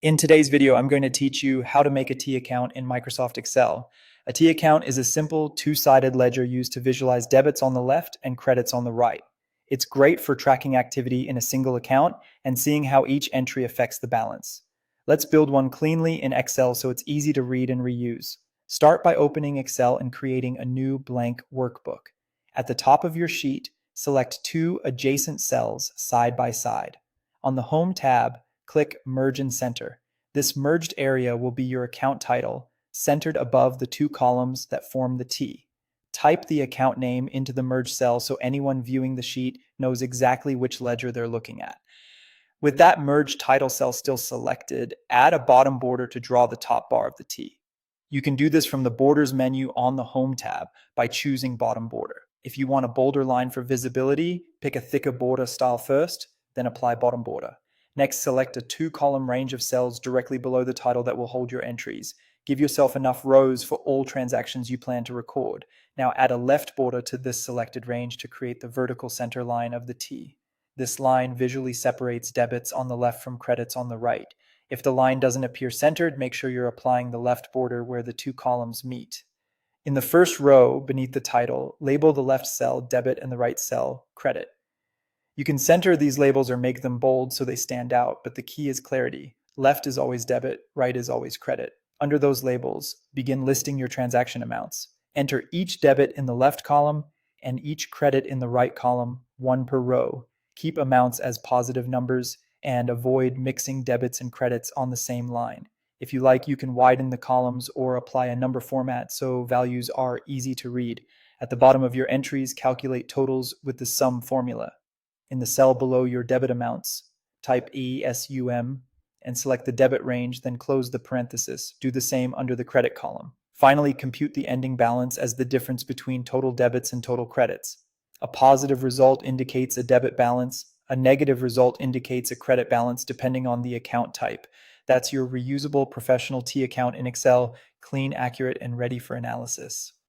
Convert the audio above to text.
In today's video, I'm going to teach you how to make a T account in Microsoft Excel. A T account is a simple two-sided ledger used to visualize debits on the left and credits on the right. It's great for tracking activity in a single account and seeing how each entry affects the balance. Let's build one cleanly in Excel so it's easy to read and reuse. Start by opening Excel and creating a new blank workbook. At the top of your sheet, select two adjacent cells side by side. On the Home tab, click Merge and Center. This merged area will be your account title, centered above the two columns that form the T. Type the account name into the merged cell so anyone viewing the sheet knows exactly which ledger they're looking at. With that merged title cell still selected, add a bottom border to draw the top bar of the T. You can do this from the Borders menu on the Home tab by choosing Bottom Border. If you want a bolder line for visibility, pick a thicker border style first, then apply Bottom Border. Next, select a two-column range of cells directly below the title that will hold your entries. Give yourself enough rows for all transactions you plan to record. Now add a left border to this selected range to create the vertical center line of the T. This line visually separates debits on the left from credits on the right. If the line doesn't appear centered, make sure you're applying the left border where the two columns meet. In the first row beneath the title, label the left cell debit and the right cell credit. You can center these labels or make them bold so they stand out, but the key is clarity. Left is always debit, right is always credit. Under those labels, begin listing your transaction amounts. Enter each debit in the left column and each credit in the right column, one per row. Keep amounts as positive numbers and avoid mixing debits and credits on the same line. If you like, you can widen the columns or apply a number format so values are easy to read. At the bottom of your entries, calculate totals with the sum formula. In the cell below your debit amounts, type ESUM and select the debit range, then close the parenthesis. Do the same under the credit column. Finally, compute the ending balance as the difference between total debits and total credits. A positive result indicates a debit balance. A negative result indicates a credit balance depending on the account type. That's your reusable professional T account in Excel, clean, accurate, and ready for analysis.